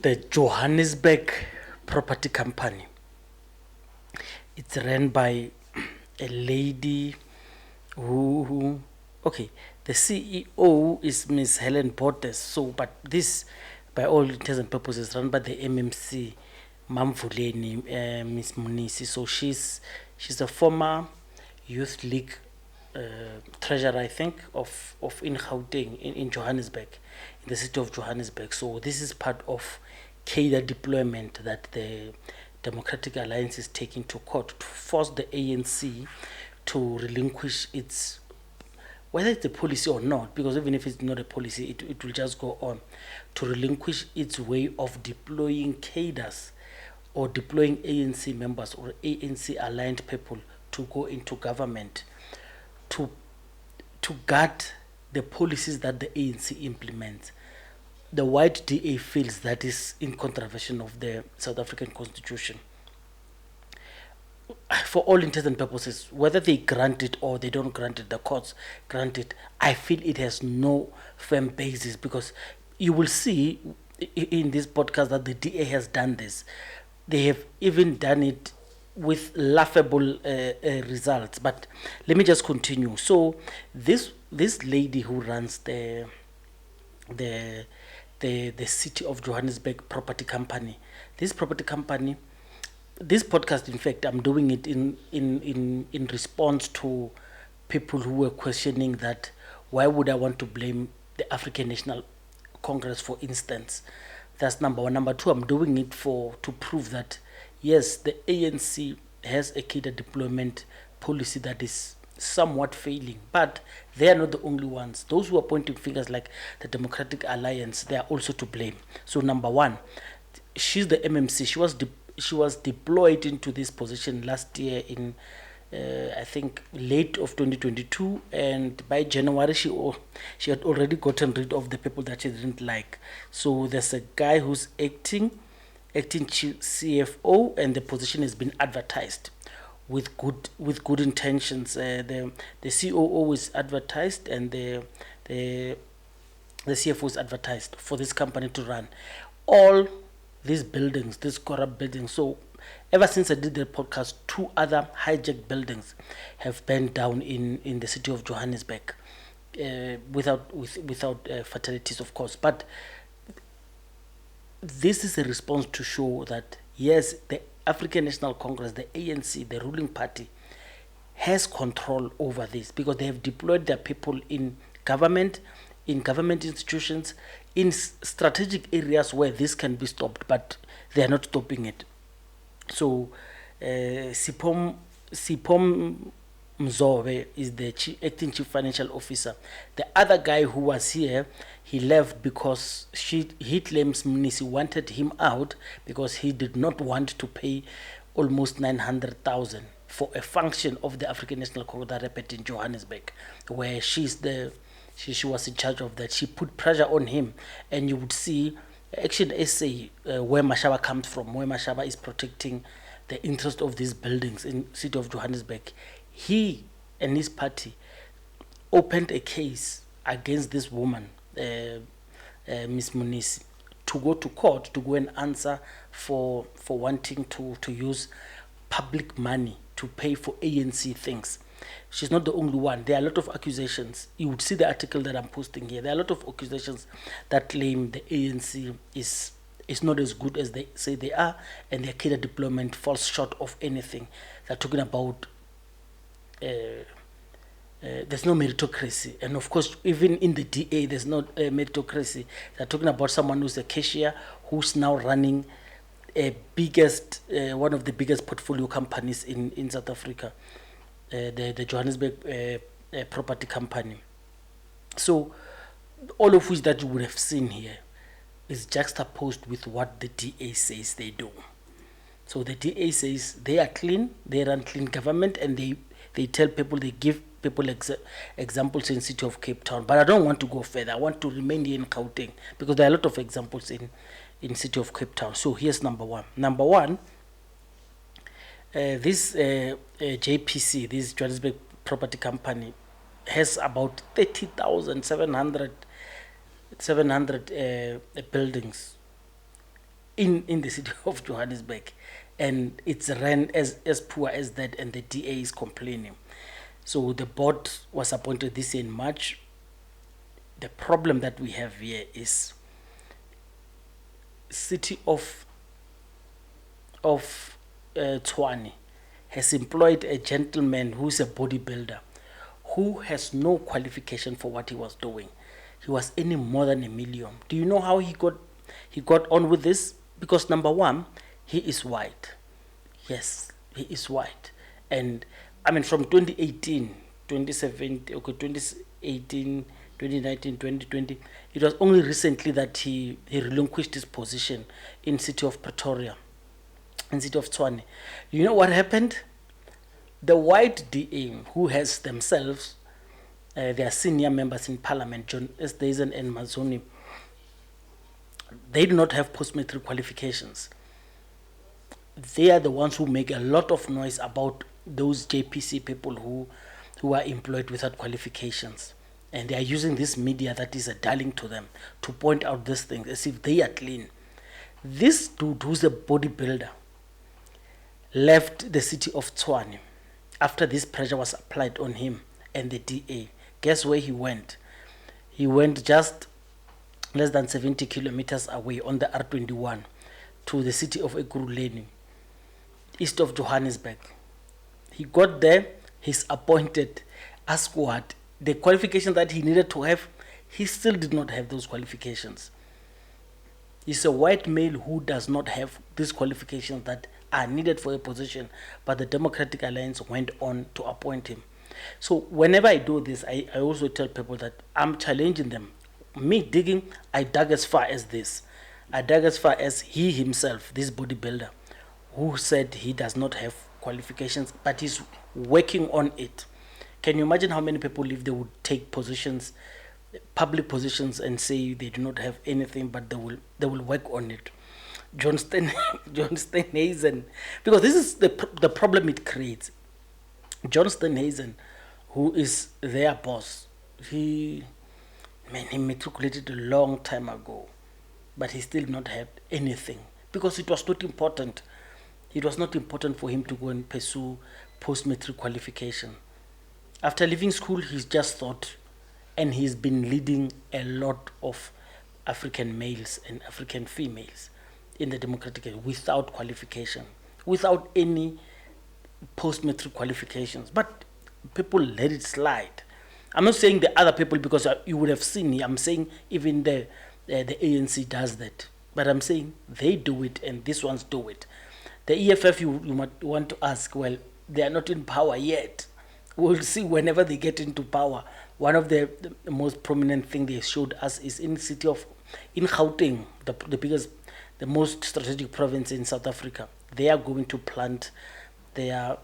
The Johannesburg Property Company. It's run by a lady who okay, the CEO is Miss Helen Portes. So, but this, by all intents and purposes, run by the MMC, Mamvuleni, Miss Munisi. So she's a former youth league treasurer, I think, of in Gauteng, in Johannesburg, in the city of Johannesburg. So this is part of Cadre deployment that the Democratic Alliance is taking to court to force the ANC to relinquish its, whether it's a policy or not, because even if it's not a policy, it will just go on, to relinquish its way of deploying cadres or deploying ANC members or ANC aligned people to go into government to guard the policies that the ANC implements. The white DA feels that is in contravention of the South African Constitution. For all intents and purposes, whether they grant it or they don't grant it, the courts grant it, I feel it has no firm basis, because you will see in this podcast that the DA has done this. They have even done it with laughable results. But let me just continue. So this lady who runs the city of Johannesburg property company, this podcast, in fact, I'm doing it in response to people who were questioning that why would I want to blame the African National Congress, for instance. That's number one. Number two, I'm doing it to prove that yes, the ANC has a cadre deployment policy that is somewhat failing, but they are not the only ones. Those who are pointing fingers, like the Democratic Alliance, they are also to blame. So number one, she's the MMC. She was deployed into this position last year in I think late of 2022, and by January she had already gotten rid of the people that she didn't like. So there's a guy who's acting chief CFO, and the position has been advertised with good intentions. The COO is advertised, and the CFO is advertised for this company to run all these buildings, these corrupt buildings. So ever since I did the podcast, 2 other hijacked buildings have burned down in the city of Johannesburg, without fatalities, of course. But this is a response to show that yes, the African National Congress, the ANC, the ruling party, has control over this, because they have deployed their people in government institutions, in strategic areas where this can be stopped, but they are not stopping it. So Sipom Mzobe is the acting chief financial officer. The other guy who was here, he left because he claims Munisi wanted him out because he did not want to pay almost 900,000 for a function of the African National Congress that happened in Johannesburg, where she was in charge of that. She put pressure on him, and you would see Action SA, where Mashaba comes from, where Mashaba is protecting the interest of these buildings in city of Johannesburg. He and his party opened a case against this woman, Miss Munisi, to go to court to go and answer for wanting to use public money to pay for ANC things. She's not the only one. There are a lot of accusations. You would see the article that I'm posting here. There are a lot of accusations that claim the ANC is not as good as they say they are, and their cadre deployment falls short of anything. They're talking about there's no meritocracy, and of course, even in the DA, there's no meritocracy. They're talking about someone who's a cashier who's now running one of the biggest portfolio companies in South Africa, the Johannesburg property company. So all of which that you would have seen here is juxtaposed with what the DA says they do. So the DA says they are clean, they run clean government, and they tell people, they give people examples in city of Cape Town, but I don't want to go further. I want to remain here in Gauteng because there are a lot of examples in city of Cape Town. So here's number one. Number one, this JPC, this Johannesburg Property Company, has about 30,700 buildings in the city of Johannesburg, and it's ran as poor as that, and the DA is complaining. So the board was appointed this year in March. The problem that we have here is city of Tshwane has employed a gentleman who's a bodybuilder who has no qualification for what he was doing. He was earning more than $1 million. Do you know how he got on with this? Because number one, he is white. Yes, he is white. And I mean, from 2018, 2017, okay, 2018, 2019, 2020, it was only recently that he relinquished his position in city of Pretoria, in city of Tshwane. You know what happened? The white DA, who has themselves, their senior members in parliament, John Esdazen and Mazoni, they do not have post-matric qualifications. They are the ones who make a lot of noise about those JPC people who are employed without qualifications. And they are using this media that is a darling to them to point out these things as if they are clean. This dude, who's a bodybuilder, left the city of Tshwane after this pressure was applied on him and the DA. Guess where he went? He went just less than 70 kilometers away on the R21 to the city of Ekurhuleni, east of Johannesburg. He got there, he's appointed. Ask what? The qualification that he needed to have, he still did not have those qualifications. He's a white male who does not have these qualifications that are needed for a position, but the Democratic Alliance went on to appoint him. So whenever I do this, I also tell people that I'm challenging them. Me digging, I dug as far as this. I dug as far as he himself, this bodybuilder, who said he does not have qualifications, but he's working on it. Can you imagine how many people, if they would take positions, public positions, and say they do not have anything, but they will work on it? John Steenhuisen, because this is the problem it creates. John Steenhuisen, who is their boss, he matriculated a long time ago, but he still not had anything because it was not important. It was not important for him to go and pursue post-matric qualification. After leaving school, he's just thought, and he's been leading a lot of African males and African females in the Democratic Party without qualification, without any post-matric qualifications. But people let it slide. I'm not saying the other people because you would have seen me. I'm saying even the ANC does that. But I'm saying they do it and these ones do it. The EFF, you might want to ask, well, they are not in power yet. We'll see whenever they get into power. One of the most prominent thing they showed us is in Gauteng, the biggest, the most strategic province in South Africa. They are going to plant their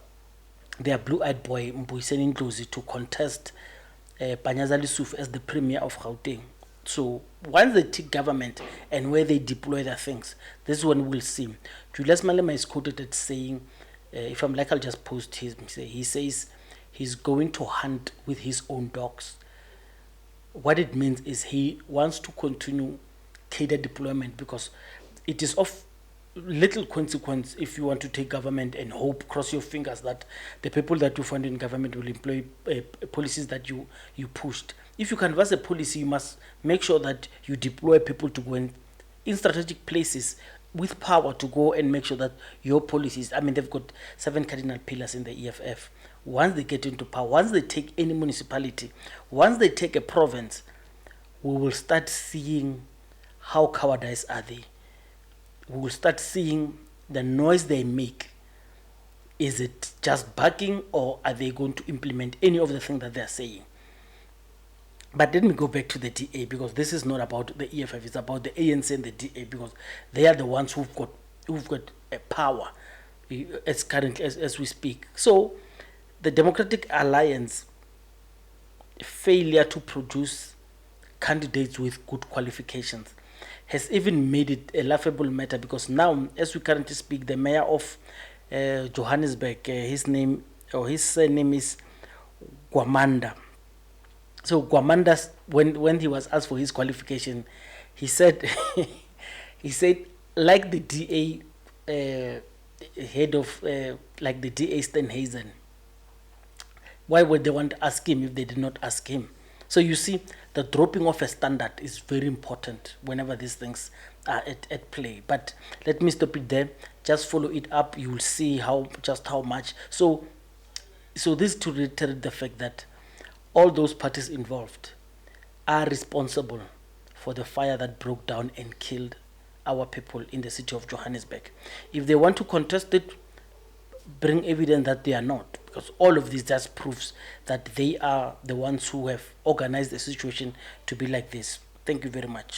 blue-eyed boy Mbuyiseni Ndlozi to contest Panyaza Lisuf as the premier of Gauteng. So once they take government and where they deploy their things, this is when we'll see. Julius Malema is quoted as saying, if I'm like, I'll just post his. He says he's going to hunt with his own dogs. What it means is he wants to continue cadre deployment because it is of little consequence if you want to take government and hope, cross your fingers that the people that you find in government will employ policies that you pushed. If you canvass a policy, you must make sure that you deploy people to go in strategic places with power to go and make sure that your policies, I mean, they've got 7 cardinal pillars in the EFF. Once they get into power, once they take any municipality, once they take a province, we will start seeing how cowardice are they. We will start seeing the noise they make. Is it just barking, or are they going to implement any of the things that they're saying? But let me go back to the DA, because this is not about the EFF, it's about the ANC and the DA, because they are the ones who've got a power as currently as we speak. So the Democratic Alliance failure to produce candidates with good qualifications has even made it a laughable matter, because now, as we currently speak, the mayor of Johannesburg, his name or his surname is Gwamanda. So Gwamanda, when he was asked for his qualification, he said, he said, like the DA head of like the DA Stenhazen, why would they want to ask him if they did not ask him? So you see, the dropping of a standard is very important whenever these things are at play. But let me stop it there. Just follow it up. You will see how much. So this to reiterate the fact that all those parties involved are responsible for the fire that broke down and killed our people in the city of Johannesburg. If they want to contest it, bring evidence that they are not, because all of this just proves that they are the ones who have organized the situation to be like this. Thank you very much.